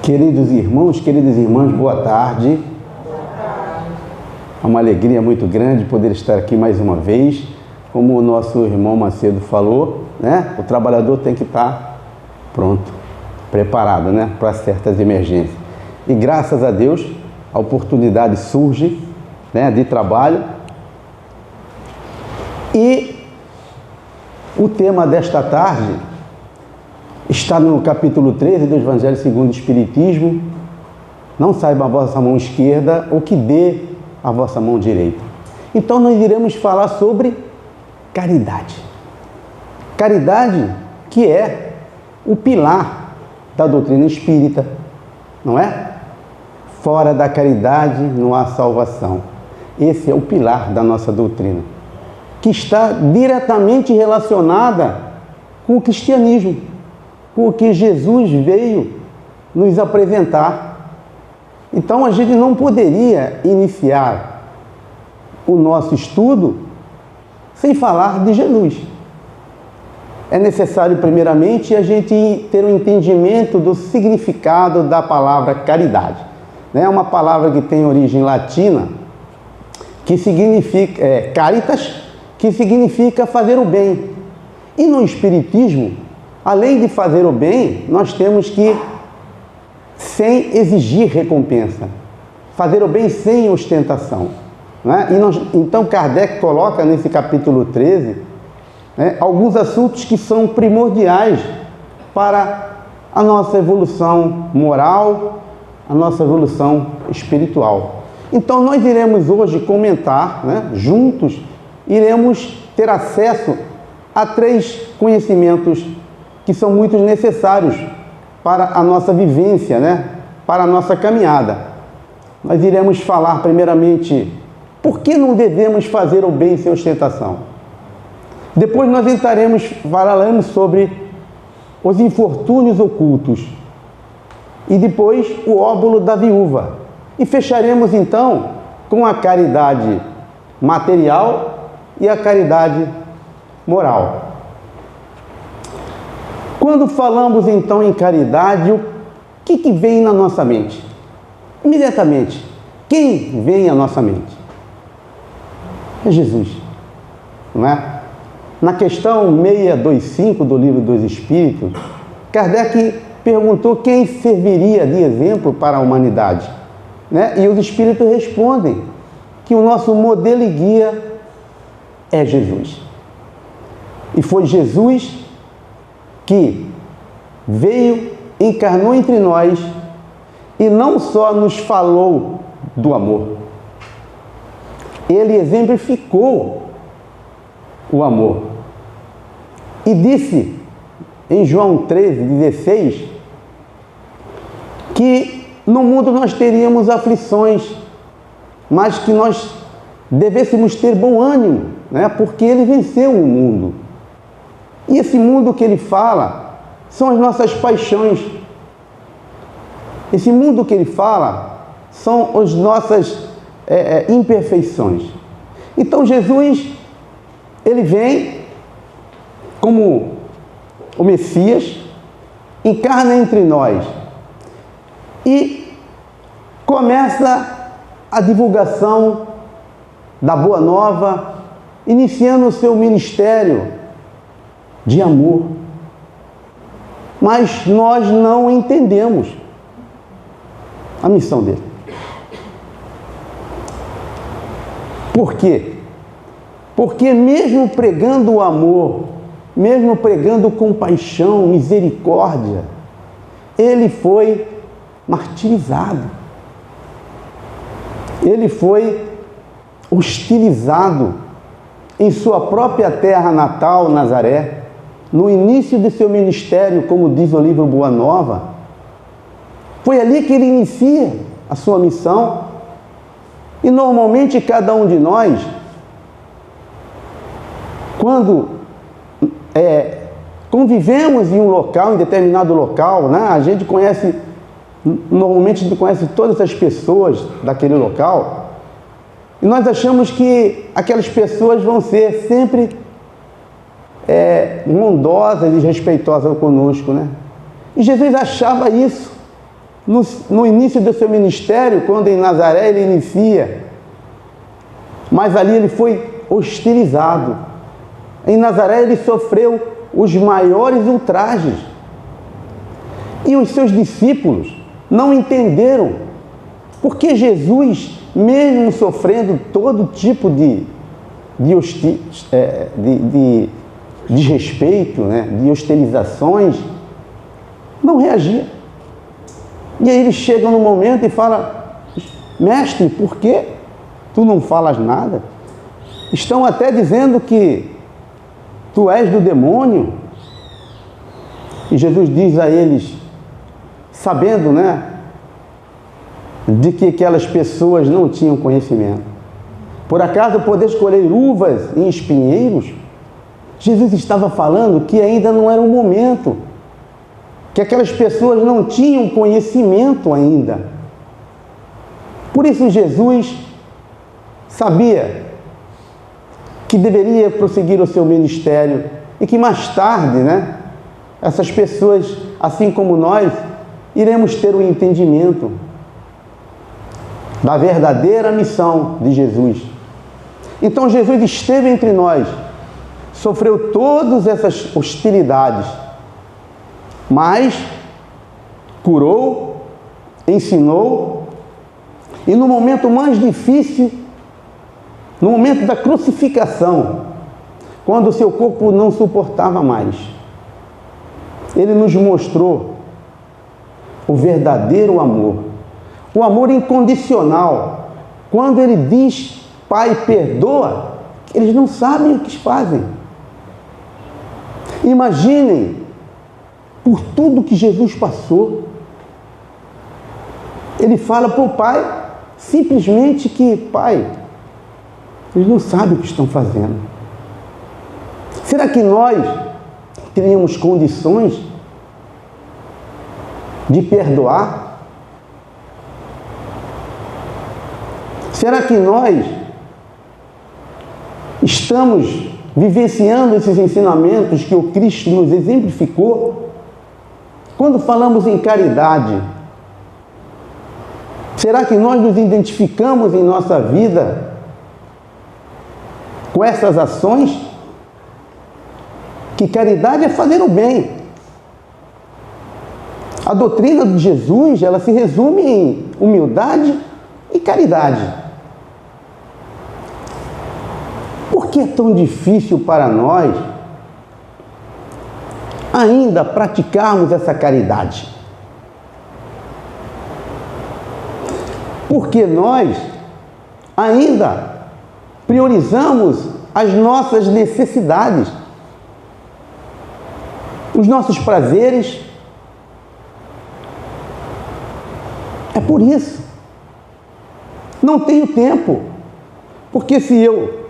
Queridos irmãos, queridas irmãs, boa tarde. É uma alegria muito grande poder estar aqui mais uma vez. Como o nosso irmão Macedo falou, né? O trabalhador tem que estar pronto, preparado, né? Para certas emergências. E graças a Deus, a oportunidade surge, né? De trabalho. E o tema desta tarde está no capítulo 13 do Evangelho segundo o Espiritismo. Não saiba a vossa mão esquerda o que dê a vossa mão direita. Então nós iremos falar sobre caridade. Caridade que é o pilar da doutrina espírita, não é? Fora da caridade não há salvação. Esse é o pilar da nossa doutrina, que está diretamente relacionada com o cristianismo, com o que Jesus veio nos apresentar. Então a gente não poderia iniciar o nosso estudo sem falar de Jesus. É necessário primeiramente a gente ter um entendimento do significado da palavra caridade. É uma palavra que tem origem latina, que significa caritas, que significa fazer o bem. E no Espiritismo, além de fazer o bem, nós temos que, sem exigir recompensa, fazer o bem sem ostentação, né? Então Kardec coloca nesse capítulo 13, né, alguns assuntos que são primordiais para a nossa evolução moral, a nossa evolução espiritual. Então nós iremos hoje comentar, né, juntos, iremos ter acesso a 3 conhecimentos que são muito necessários para a nossa vivência, né? Para a nossa caminhada. Nós iremos falar primeiramente por que não devemos fazer o bem sem ostentação. Depois nós falaremos sobre os infortúnios ocultos. E depois o óbolo da viúva. E fecharemos então com a caridade material e a caridade moral. Quando falamos então em caridade, o que vem na nossa mente? Imediatamente, quem vem à nossa mente? É Jesus, não é? Na questão 625 do Livro dos Espíritos, Kardec perguntou quem serviria de exemplo para a humanidade, né? E os Espíritos respondem que o nosso modelo e guia é Jesus. E foi Jesus que veio, encarnou entre nós e não só nos falou do amor, ele exemplificou o amor e disse em João 13:16 que no mundo nós teríamos aflições, mas que nós devêssemos ter bom ânimo, né? Porque ele venceu o mundo. E esse mundo que ele fala são as nossas paixões. Esse mundo que ele fala são as nossas imperfeições. Então Jesus, ele vem como o Messias, encarna entre nós e começa a divulgação da Boa Nova, iniciando o seu ministério de amor. Mas nós não entendemos a missão dele. Por quê? Porque mesmo pregando o amor, mesmo pregando compaixão, misericórdia, ele foi martirizado. Ele foi hostilizado em sua própria terra natal, Nazaré. No início de seu ministério, como diz o livro Boa Nova, foi ali que ele inicia a sua missão. E normalmente cada um de nós, quando convivemos em um local, em determinado local, né, a gente conhece todas as pessoas daquele local, e nós achamos que aquelas pessoas vão ser sempre bondosas e respeitosas conosco, né? E Jesus achava isso. no início do seu ministério, quando em Nazaré ele inicia, mas ali ele foi hostilizado. Em Nazaré ele sofreu os maiores ultrajes. E os seus discípulos não entenderam porque Jesus, mesmo sofrendo todo tipo de desrespeito, né, de hostilizações, não reagia. E aí eles chegam no momento e falam: mestre, por que tu não falas nada? Estão até dizendo que tu és do demônio. E Jesus diz a eles, sabendo, né, de que aquelas pessoas não tinham conhecimento: por acaso podeis colher uvas em espinheiros? Jesus estava falando que ainda não era o momento, que aquelas pessoas não tinham conhecimento ainda. Por isso Jesus sabia que deveria prosseguir o seu ministério e que mais tarde, né, essas pessoas, assim como nós, iremos ter o entendimento da verdadeira missão de Jesus. Então Jesus esteve entre nós, sofreu todas essas hostilidades, mas curou, ensinou, e no momento mais difícil, no momento da crucificação, quando o seu corpo não suportava mais, ele nos mostrou o verdadeiro amor, o amor incondicional. Quando ele diz: Pai, perdoa, eles não sabem o que fazem. Imaginem por tudo que Jesus passou. Ele fala para o Pai simplesmente que: Pai, eles não sabem o que estão fazendo. Será que nós teríamos condições de perdoar? Será que nós estamos vivenciando esses ensinamentos que o Cristo nos exemplificou? Quando falamos em caridade, será que nós nos identificamos em nossa vida com essas ações? Que caridade é fazer o bem. A doutrina de Jesus, ela se resume em humildade e caridade. Por que é tão difícil para nós ainda praticarmos essa caridade? Porque nós ainda priorizamos as nossas necessidades, os nossos prazeres. É por isso. Não tenho tempo, porque se eu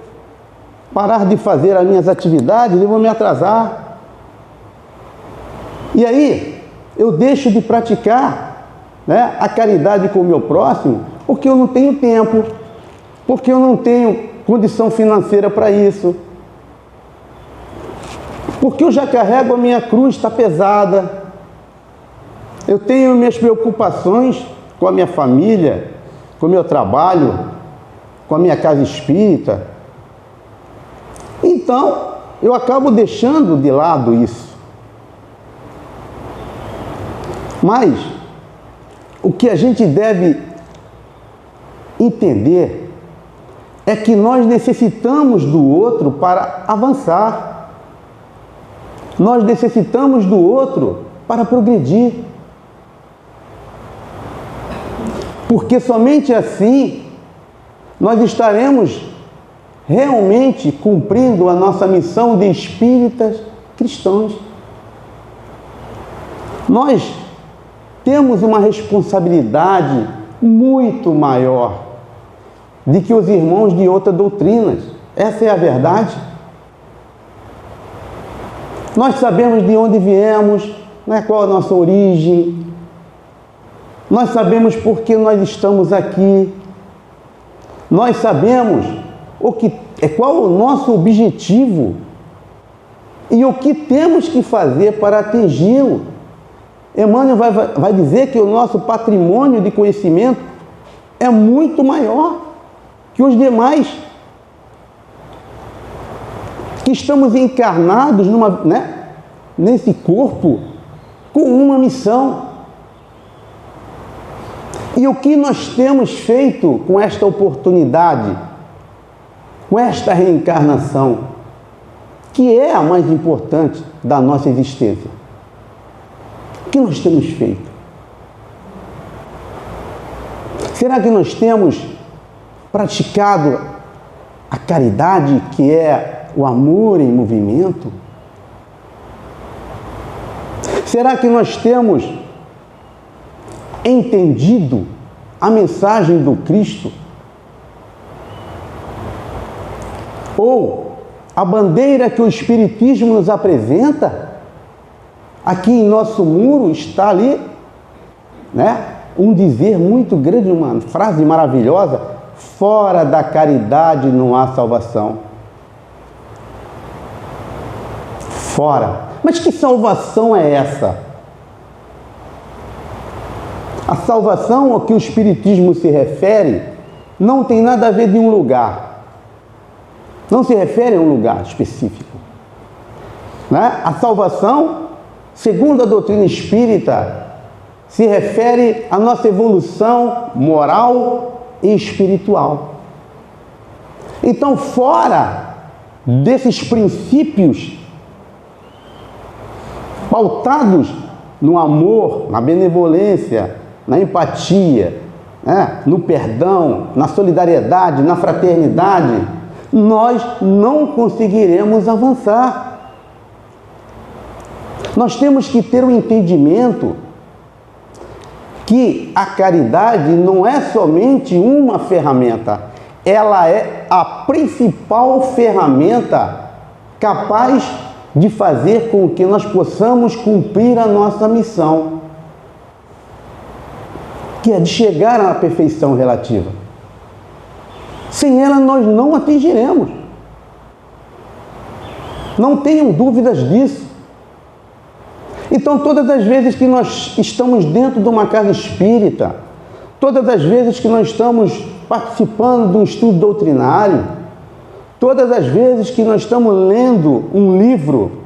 parar de fazer as minhas atividades, eu vou me atrasar. E aí, eu deixo de praticar, né, a caridade com o meu próximo, porque eu não tenho tempo, porque eu não tenho condição financeira para isso, porque eu já carrego a minha cruz, está pesada, eu tenho minhas preocupações com a minha família, com o meu trabalho, com a minha casa espírita. Então, eu acabo deixando de lado isso. Mas, o que a gente deve entender é que nós necessitamos do outro para avançar. Nós necessitamos do outro para progredir. Porque somente assim nós estaremos realmente cumprindo a nossa missão de espíritas cristãos. Nós temos uma responsabilidade muito maior do que os irmãos de outras doutrinas. Essa é a verdade. Nós sabemos de onde viemos, né, qual a nossa origem. Nós sabemos por que nós estamos aqui. Nós sabemos qual o nosso objetivo e o que temos que fazer para atingi-lo. Emmanuel vai dizer que o nosso patrimônio de conhecimento é muito maior que os demais, que estamos encarnados nesse corpo com uma missão. E o que nós temos feito com esta oportunidade, com esta reencarnação, que é a mais importante da nossa existência? O que nós temos feito? Será que nós temos praticado a caridade, que é o amor em movimento? Será que nós temos entendido a mensagem do Cristo? Ou a bandeira que o Espiritismo nos apresenta? Aqui em nosso muro está ali, um dizer muito grande, uma frase maravilhosa: fora da caridade não há salvação. Fora. Mas que salvação é essa? A salvação ao que o Espiritismo se refere não tem nada a ver de um lugar. Não se refere a um lugar específico. A salvação, segundo a doutrina espírita, se refere à nossa evolução moral e espiritual. Então, fora desses princípios pautados no amor, na benevolência, na empatia, no perdão, na solidariedade, na fraternidade, nós não conseguiremos avançar. Nós temos que ter um entendimento que a caridade não é somente uma ferramenta, ela é a principal ferramenta capaz de fazer com que nós possamos cumprir a nossa missão, que é de chegar à perfeição relativa. Sem ela nós não atingiremos. Não tenham dúvidas disso. Então, todas as vezes que nós estamos dentro de uma casa espírita, todas as vezes que nós estamos participando de um estudo doutrinário, todas as vezes que nós estamos lendo um livro,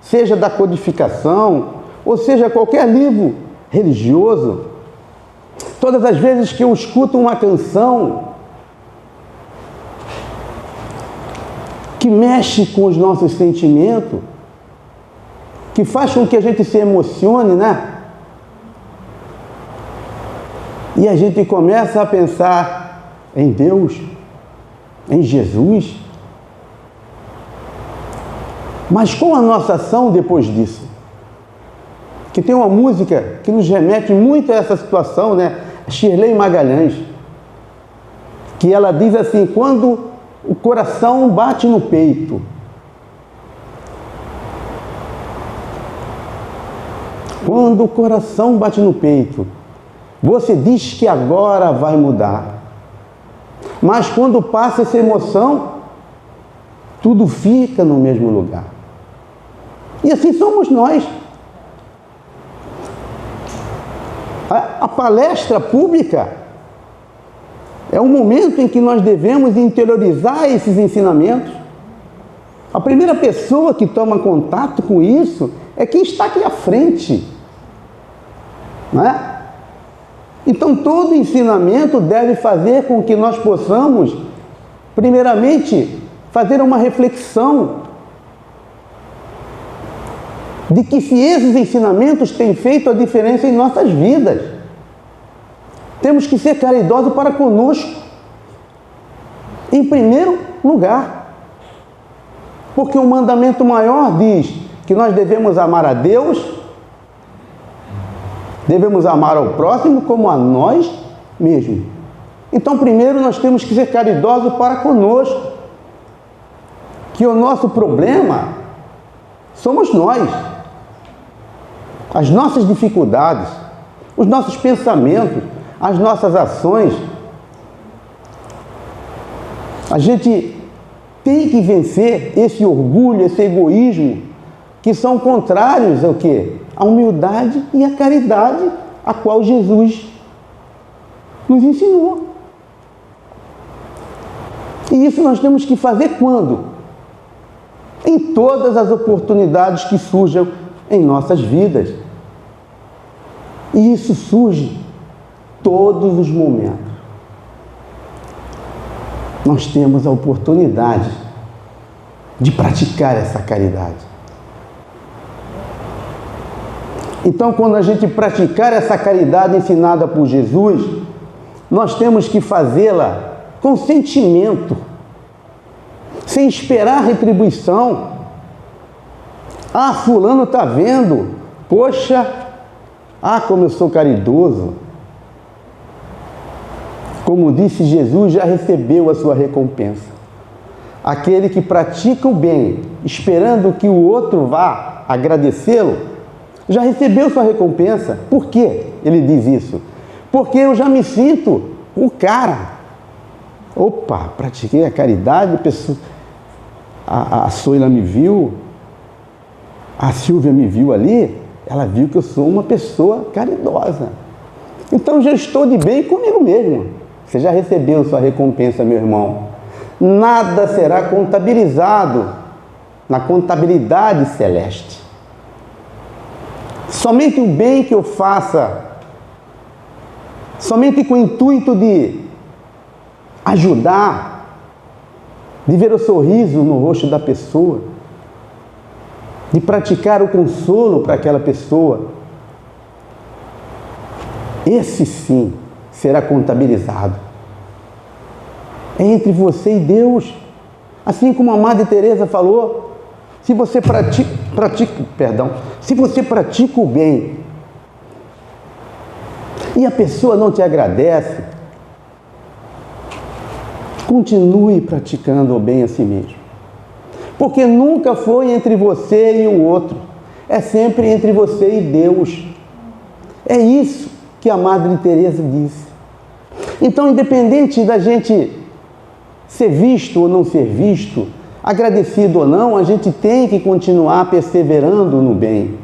seja da codificação, ou seja qualquer livro religioso, todas as vezes que eu escuto uma canção que mexe com os nossos sentimentos, que faz com que a gente se emocione, E a gente começa a pensar em Deus, em Jesus. Mas qual a nossa ação depois disso? Que tem uma música que nos remete muito a essa situação, Shirley Magalhães, que ela diz assim: quando o coração bate no peito, quando o coração bate no peito, você diz que agora vai mudar. Mas quando passa essa emoção, tudo fica no mesmo lugar. E assim somos nós. A palestra pública é um momento em que nós devemos interiorizar esses ensinamentos. A primeira pessoa que toma contato com isso é quem está aqui à frente. Então, todo ensinamento deve fazer com que nós possamos, primeiramente, fazer uma reflexão de que se esses ensinamentos têm feito a diferença em nossas vidas. Temos que ser caridosos para conosco, em primeiro lugar. Porque o mandamento maior diz que nós devemos amar a Deus, devemos amar ao próximo como a nós mesmos. Então, primeiro nós temos que ser caridosos para conosco, que o nosso problema somos nós, as nossas dificuldades, os nossos pensamentos, as nossas ações. A gente tem que vencer esse orgulho, esse egoísmo, que são contrários ao quê? a humildade e a caridade a qual Jesus nos ensinou. E isso nós temos que fazer quando? Em todas as oportunidades que surjam em nossas vidas. E isso surge todos os momentos. Nós temos a oportunidade de praticar essa caridade. Então, quando a gente praticar essa caridade ensinada por Jesus, nós temos que fazê-la com sentimento, sem esperar retribuição. Ah, fulano está vendo, poxa, como eu sou caridoso. Como disse Jesus, já recebeu a sua recompensa. Aquele que pratica o bem, esperando que o outro vá agradecê-lo, já recebeu sua recompensa. Por que ele diz isso? Porque eu já me sinto o cara. Opa, pratiquei a caridade, a Soila me viu, a Silvia me viu ali, ela viu que eu sou uma pessoa caridosa. Então já estou de bem comigo mesmo. Você já recebeu sua recompensa, meu irmão. Nada será contabilizado na contabilidade celeste. Somente o bem que eu faça, somente com o intuito de ajudar, de ver o sorriso no rosto da pessoa, de praticar o consolo para aquela pessoa, esse sim será contabilizado. É entre você e Deus. Assim como a Madre Teresa falou, se você se você pratica o bem e a pessoa não te agradece, continue praticando o bem a si mesmo. Porque nunca foi entre você e o outro. É sempre entre você e Deus. É isso que a Madre Teresa disse. Então, independente da gente ser visto ou não ser visto, agradecido ou não, a gente tem que continuar perseverando no bem.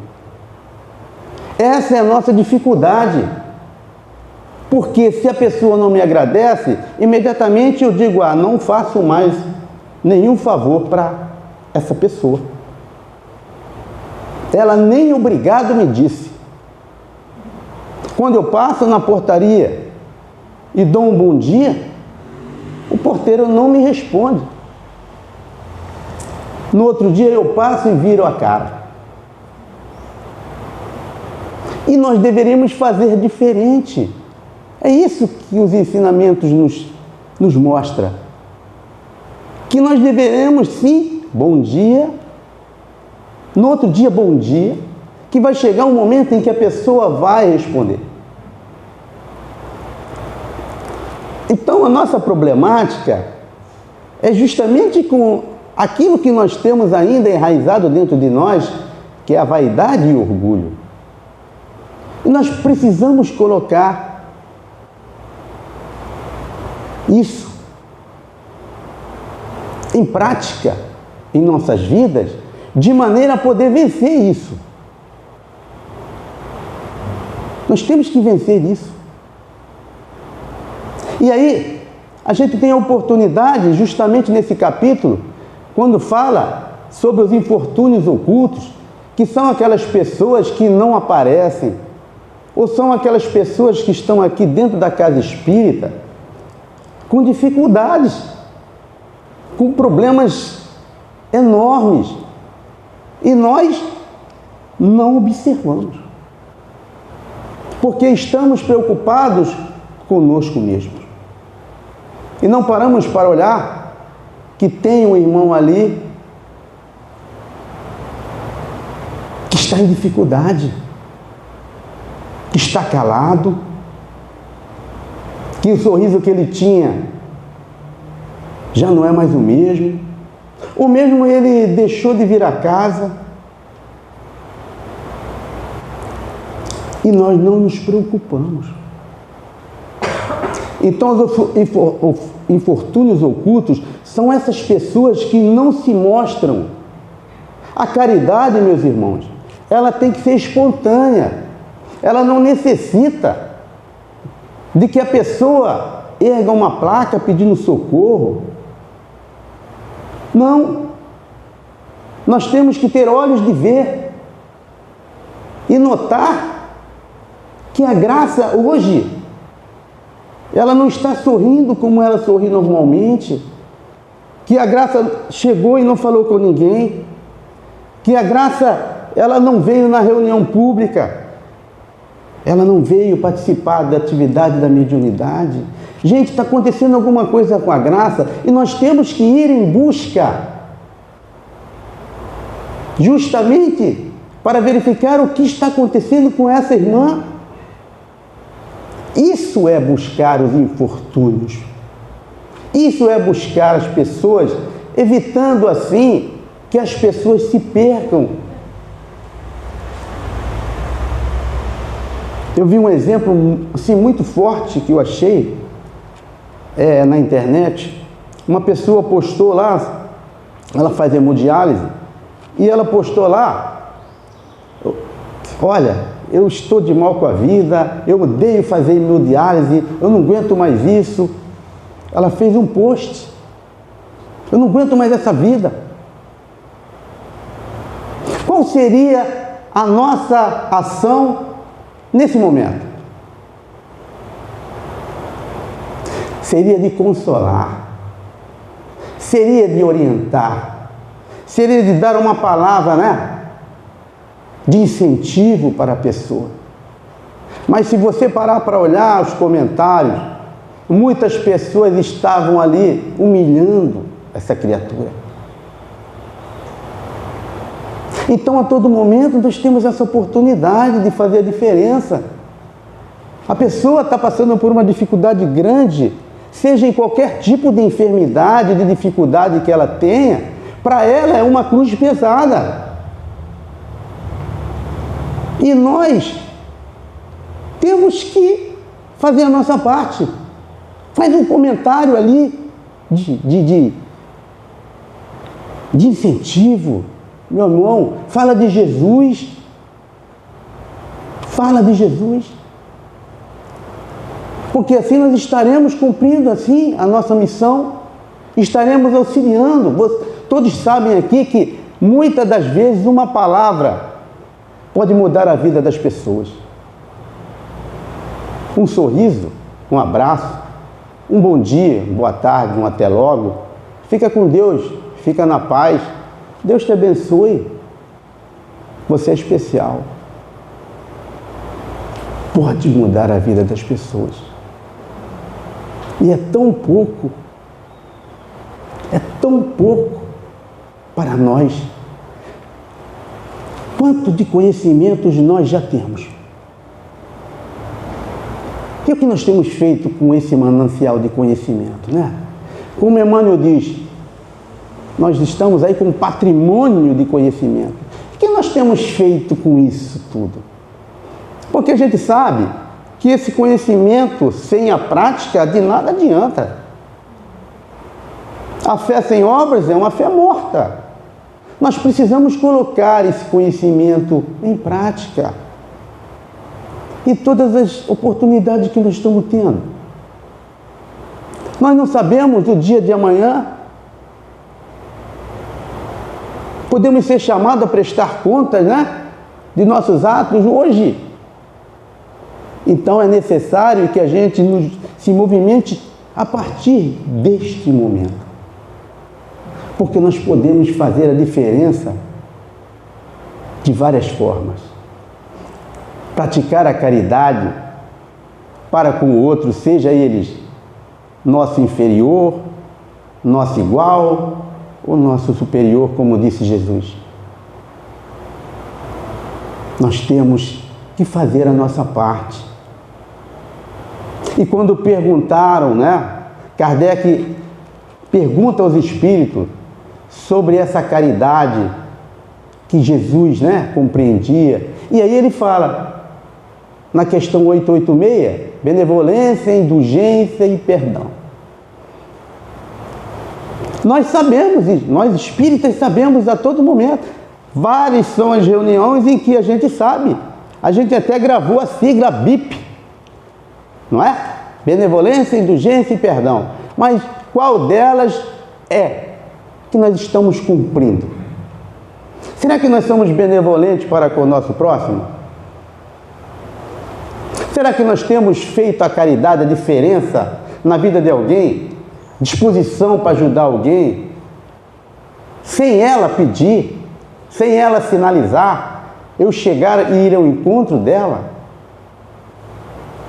Essa é a nossa dificuldade. Porque se a pessoa não me agradece, imediatamente eu digo, não faço mais nenhum favor para essa pessoa. Ela nem obrigado me disse. Quando eu passo na portaria e dou um bom dia, o porteiro não me responde. No outro dia eu passo e viro a cara. E nós deveríamos fazer diferente. É isso que os ensinamentos nos mostram. Que nós deveremos sim, bom dia. No outro dia, bom dia. Que vai chegar um momento em que a pessoa vai responder. Então, a nossa problemática é justamente com aquilo que nós temos ainda enraizado dentro de nós, que é a vaidade e o orgulho. E nós precisamos colocar isso em prática em nossas vidas, de maneira a poder vencer isso. Nós temos que vencer isso. E aí, a gente tem a oportunidade, justamente nesse capítulo, quando fala sobre os infortúnios ocultos, que são aquelas pessoas que não aparecem, ou são aquelas pessoas que estão aqui dentro da casa espírita, com dificuldades, com problemas enormes, e nós não observamos, porque estamos preocupados conosco mesmos. E não paramos para olhar que tem um irmão ali que está em dificuldade, que está calado, que o sorriso que ele tinha já não é mais o mesmo, ou mesmo ele deixou de vir a casa e nós não nos preocupamos. Então, os infortúnios ocultos são essas pessoas que não se mostram. A caridade, meus irmãos, ela tem que ser espontânea. Ela não necessita de que a pessoa erga uma placa pedindo socorro. Não. Nós temos que ter olhos de ver e notar que a graça hoje, ela não está sorrindo como ela sorri normalmente, que a graça chegou e não falou com ninguém, que a graça, ela não veio na reunião pública, ela não veio participar da atividade da mediunidade. Gente, está acontecendo alguma coisa com a graça e nós temos que ir em busca, justamente para verificar o que está acontecendo com essa irmã. Isso é buscar os infortúnios. Isso é buscar as pessoas, evitando assim que as pessoas se percam. Eu vi um exemplo assim, muito forte que eu achei na internet. Uma pessoa postou lá, ela faz hemodiálise, e ela postou lá: olha, eu estou de mal com a vida, eu odeio fazer hemodiálise, eu não aguento mais isso. Ela fez um post: eu não aguento mais essa vida. Qual seria a nossa ação nesse momento? Seria de consolar, seria de orientar, seria de dar uma palavra, né, de incentivo para a pessoa. Mas se você parar para olhar os comentários, muitas pessoas estavam ali humilhando essa criatura. Então, a todo momento, nós temos essa oportunidade de fazer a diferença. A pessoa está passando por uma dificuldade grande, seja em qualquer tipo de enfermidade, de dificuldade que ela tenha, para ela é uma cruz pesada. E nós temos que fazer a nossa parte. Faz um comentário ali de incentivo. Meu irmão, fala de Jesus. Fala de Jesus. Porque assim nós estaremos cumprindo assim a nossa missão, estaremos auxiliando. Todos sabem aqui que muitas das vezes uma palavra pode mudar a vida das pessoas. Um sorriso, um abraço, um bom dia, boa tarde, um até logo. Fica com Deus, fica na paz. Deus te abençoe. Você é especial. Pode mudar a vida das pessoas. E é tão pouco para nós. Quanto de conhecimentos nós já temos? E o que nós temos feito com esse manancial de conhecimento, né? Como Emmanuel diz, nós estamos aí com um patrimônio de conhecimento. O que nós temos feito com isso tudo? Porque a gente sabe que esse conhecimento sem a prática de nada adianta. A fé sem obras é uma fé morta. Nós precisamos colocar esse conhecimento em prática. E todas as oportunidades que nós estamos tendo. Nós não sabemos o dia de amanhã. Podemos ser chamados a prestar contas, né, de nossos atos hoje. Então é necessário que a gente se movimente a partir deste momento. Porque nós podemos fazer a diferença de várias formas. Praticar a caridade para com o outro, seja ele nosso inferior, nosso igual ou nosso superior, como disse Jesus. Nós temos que fazer a nossa parte. E quando perguntaram, né, Kardec pergunta aos espíritos sobre essa caridade que Jesus, né, compreendia. E aí ele fala, na questão 886, benevolência, indulgência e perdão. Nós sabemos, nós espíritas sabemos a todo momento Várias são as reuniões em que a gente sabe. A gente até gravou a sigla BIP, não é? Benevolência, indulgência e perdão. Mas qual delas é que nós estamos cumprindo? Será que nós somos benevolentes para com o nosso próximo? Será que nós temos feito a caridade, a diferença na vida de alguém? Disposição para ajudar alguém? Sem ela pedir, sem ela sinalizar, eu chegar e ir ao encontro dela?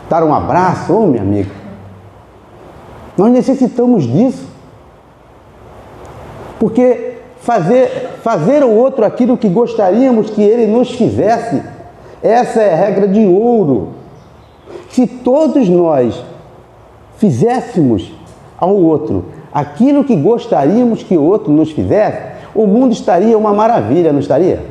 Dar um abraço? Ô, minha amiga, nós necessitamos disso. Porque fazer ao outro aquilo que gostaríamos que ele nos fizesse, essa é a regra de ouro. Se todos nós fizéssemos ao outro aquilo que gostaríamos que o outro nos fizesse, o mundo estaria uma maravilha, não estaria?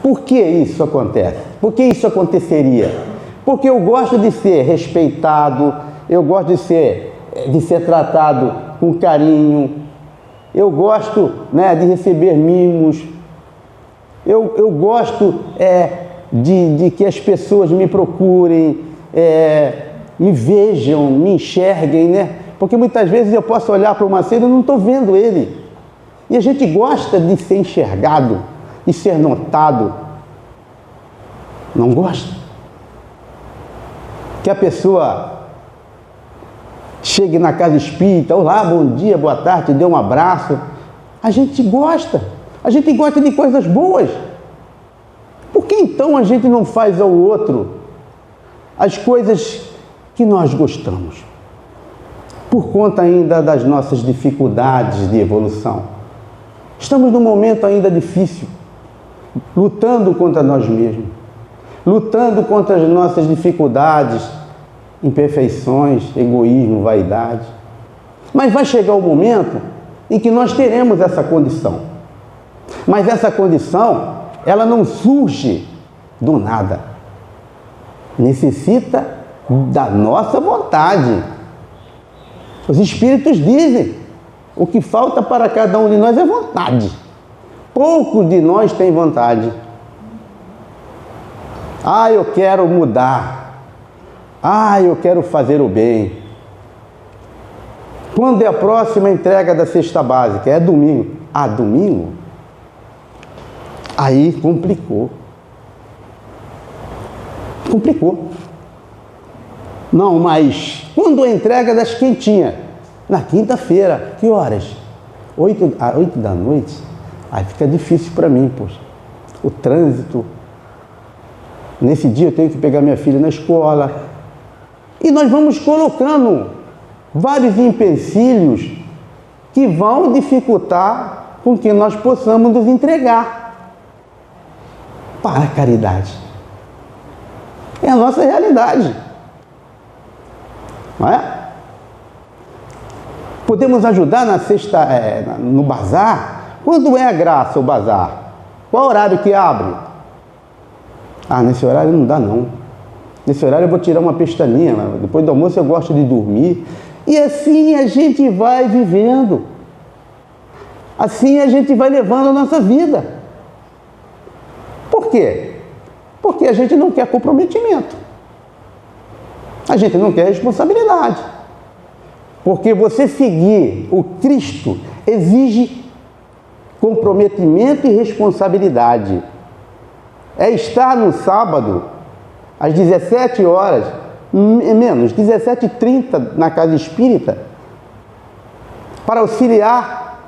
Por que isso acontece? Por que isso aconteceria? Porque eu gosto de ser respeitado, eu gosto de ser tratado com carinho, eu gosto, né, de receber mimos, eu gosto de que as pessoas me procurem, me vejam, me enxerguem, né? Porque muitas vezes eu posso olhar para uma cena e não estou vendo ele. E a gente gosta de ser enxergado, de ser notado. Não gosta? Que a pessoa chegue na casa espírita, olá, bom dia, boa tarde, dê um abraço. A gente gosta de coisas boas. Por que então a gente não faz ao outro as coisas que nós gostamos? Por conta ainda das nossas dificuldades de evolução. Estamos num momento ainda difícil, lutando contra nós mesmos, lutando contra as nossas dificuldades, imperfeições, egoísmo, vaidade. Mas vai chegar o momento em que nós teremos essa condição. Mas essa condição, ela não surge do nada. Necessita da nossa vontade. Os Espíritos dizem, o que falta para cada um de nós é vontade. Poucos de nós têm vontade. Ah, eu quero mudar. Ah, eu quero fazer o bem. Quando é a próxima entrega da cesta básica? É domingo. Ah, domingo? Aí complicou. Complicou. Não, mas quando a entrega das quentinhas? Na quinta-feira. Que horas? 8 da noite? Aí fica difícil para mim, poxa. O trânsito. Nesse dia eu tenho que pegar minha filha na escola. E nós vamos colocando vários empecilhos que vão dificultar com que nós possamos nos entregar para a caridade. É a nossa realidade. Não é? Podemos ajudar na sexta, no bazar. Quando é a graça o bazar? Qual horário que abre? Ah, nesse horário não dá não. Nesse horário eu vou tirar uma pestaninha. Depois do almoço eu gosto de dormir. E assim a gente vai vivendo. Assim a gente vai levando a nossa vida. Por quê? Porque a gente não quer comprometimento. A gente não quer responsabilidade. Porque você seguir o Cristo exige comprometimento e responsabilidade. É estar no sábado, às 17 horas, menos, 17h30 na casa espírita, para auxiliar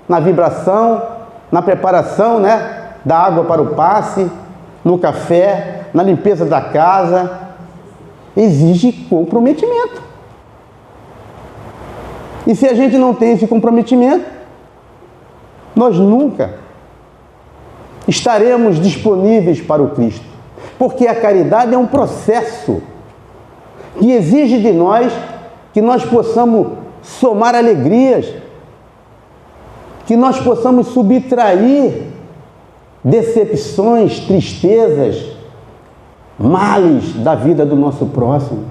na vibração, na preparação, né, da água para o passe, no café, na limpeza da casa. Exige comprometimento. E se a gente não tem esse comprometimento, nós nunca estaremos disponíveis para o Cristo. Porque a caridade é um processo que exige de nós que nós possamos somar alegrias, que nós possamos subtrair decepções, tristezas, males da vida do nosso próximo.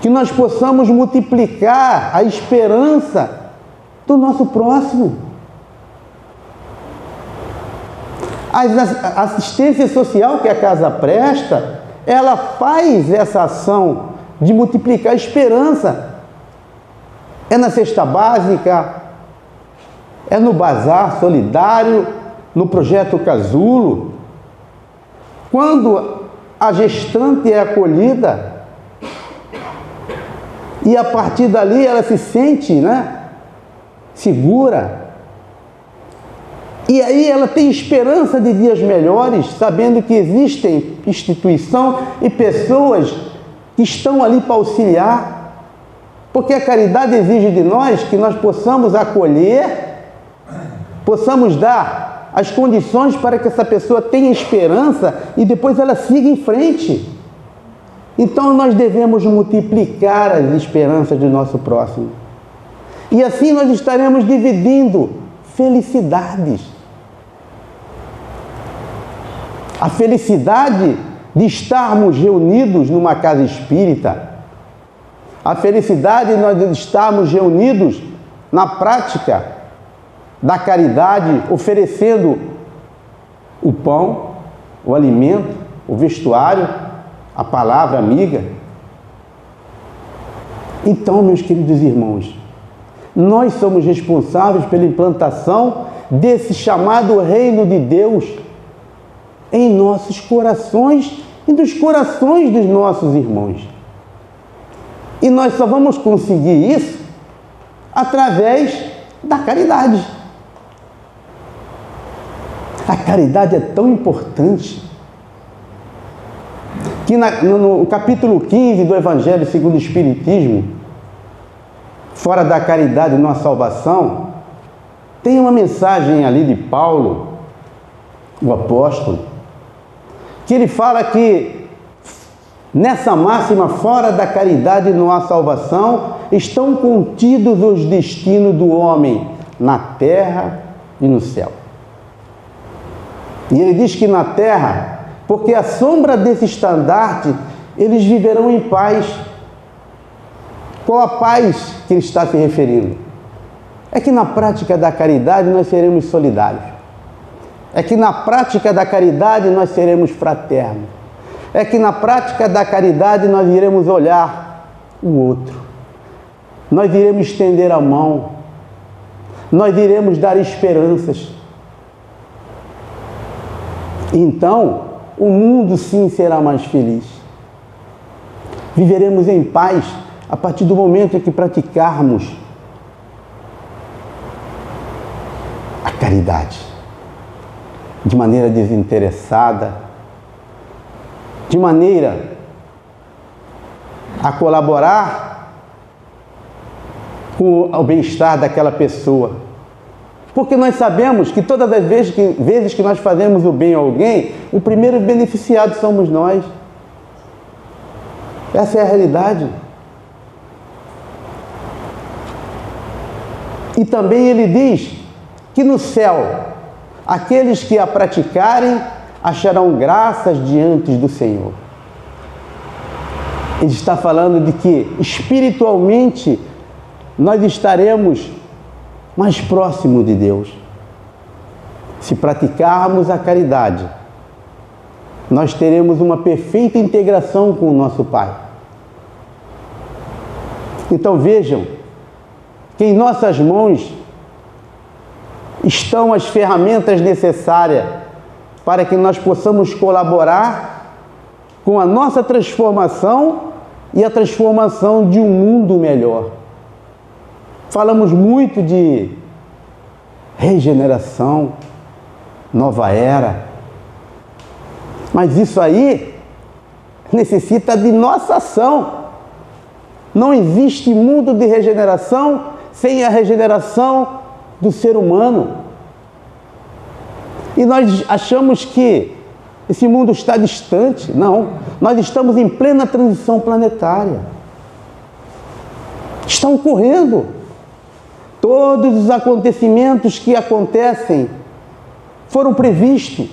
Que nós possamos multiplicar a esperança do nosso próximo. A assistência social que a casa presta, ela faz essa ação de multiplicar a esperança. É na cesta básica, é no bazar solidário, no projeto Casulo. Quando a gestante é acolhida e a partir dali ela se sente, segura. E aí ela tem esperança de dias melhores, sabendo que existem instituição e pessoas que estão ali para auxiliar. Porque a caridade exige de nós que nós possamos acolher, possamos dar as condições para que essa pessoa tenha esperança e depois ela siga em frente. Então nós devemos multiplicar as esperanças do nosso próximo. E assim nós estaremos dividindo felicidades. A felicidade de estarmos reunidos numa casa espírita. A felicidade de nós estarmos reunidos na prática da caridade, oferecendo o pão, o alimento, o vestuário, a palavra amiga. Então, meus queridos irmãos, nós somos responsáveis pela implantação desse chamado reino de Deus em nossos corações e dos corações dos nossos irmãos. E nós só vamos conseguir isso através da caridade. A caridade é tão importante que no capítulo 15 do Evangelho segundo o Espiritismo, fora da caridade não há salvação, tem uma mensagem ali de Paulo, o apóstolo, que ele fala que nessa máxima, fora da caridade não há salvação, estão contidos os destinos do homem na terra e no céu. E ele diz que na terra, porque à sombra desse estandarte, eles viverão em paz. Qual a paz que ele está se referindo? É que na prática da caridade nós seremos solidários. É que na prática da caridade nós seremos fraternos. É que na prática da caridade nós iremos olhar o outro. Nós iremos estender a mão. Nós iremos dar esperanças. Então, o mundo sim será mais feliz. Viveremos em paz a partir do momento em que praticarmos a caridade de maneira desinteressada, de maneira a colaborar com o bem-estar daquela pessoa. Porque nós sabemos que todas as vezes que nós fazemos o bem a alguém, o primeiro beneficiado somos nós. Essa é a realidade. E também ele diz que no céu, aqueles que a praticarem acharão graças diante do Senhor. Ele está falando de que espiritualmente nós estaremos mais próximos de Deus. Se praticarmos a caridade, nós teremos uma perfeita integração com o nosso Pai. Então vejam que em nossas mãos estão as ferramentas necessárias para que nós possamos colaborar com a nossa transformação e a transformação de um mundo melhor. Falamos muito de regeneração, nova era, mas isso aí necessita de nossa ação. Não existe mundo de regeneração sem a regeneração do ser humano. E nós achamos que esse mundo está distante. Não, nós estamos em plena transição planetária. Está ocorrendo. Todos os acontecimentos que acontecem foram previstos.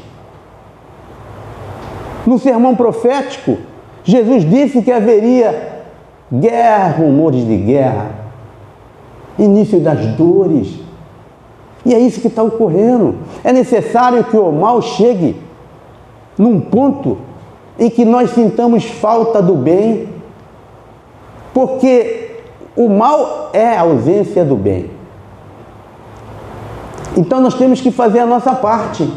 No sermão profético, Jesus disse que haveria guerra, rumores de guerra, início das dores. E é isso que está ocorrendo. É necessário que o mal chegue num ponto em que nós sintamos falta do bem, porque o mal é a ausência do bem. Então nós temos que fazer a nossa parte.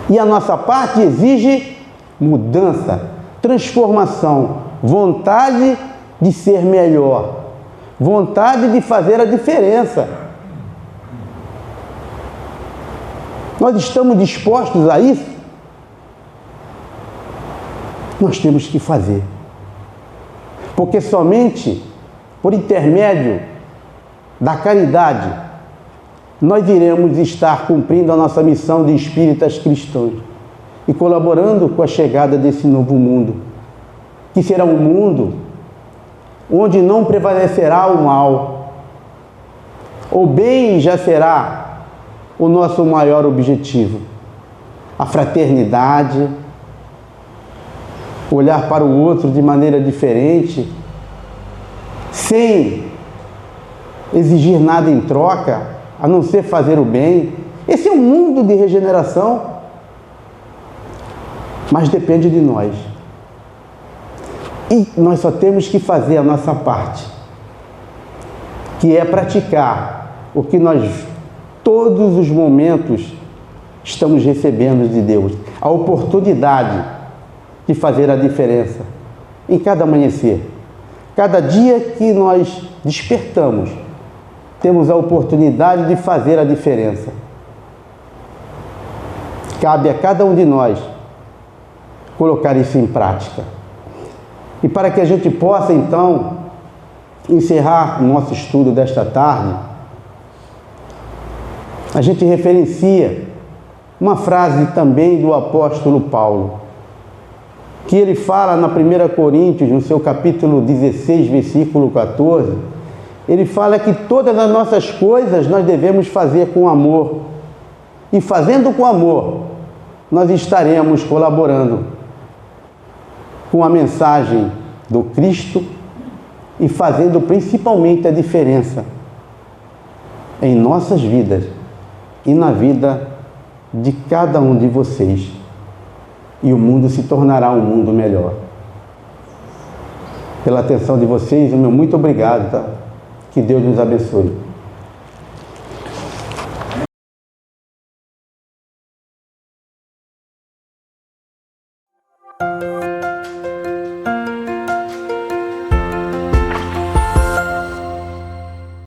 E a nossa parte exige mudança, transformação, vontade de ser melhor, vontade de fazer a diferença. Nós estamos dispostos a isso? Nós temos que fazer. Porque somente por intermédio da caridade nós iremos estar cumprindo a nossa missão de espíritas cristãos e colaborando com a chegada desse novo mundo, que será um mundo onde não prevalecerá o mal. O bem já será o nosso maior objetivo. A fraternidade, olhar para o outro de maneira diferente, sem exigir nada em troca, a não ser fazer o bem. Esse é um mundo de regeneração, mas depende de nós. E nós só temos que fazer a nossa parte, que é praticar o que nós, todos os momentos, estamos recebendo de Deus. A oportunidade de fazer a diferença em cada amanhecer. Cada dia que nós despertamos, temos a oportunidade de fazer a diferença. Cabe a cada um de nós colocar isso em prática. E para que a gente possa, então, encerrar o nosso estudo desta tarde, a gente referencia uma frase também do apóstolo Paulo, que ele fala na 1 Coríntios, no seu capítulo 16, versículo 14, ele fala que todas as nossas coisas nós devemos fazer com amor. E fazendo com amor, nós estaremos colaborando com a mensagem do Cristo e fazendo principalmente a diferença em nossas vidas e na vida de cada um de vocês. E o mundo se tornará um mundo melhor. Pela atenção de vocês, o meu muito obrigado, tá? Que Deus nos abençoe.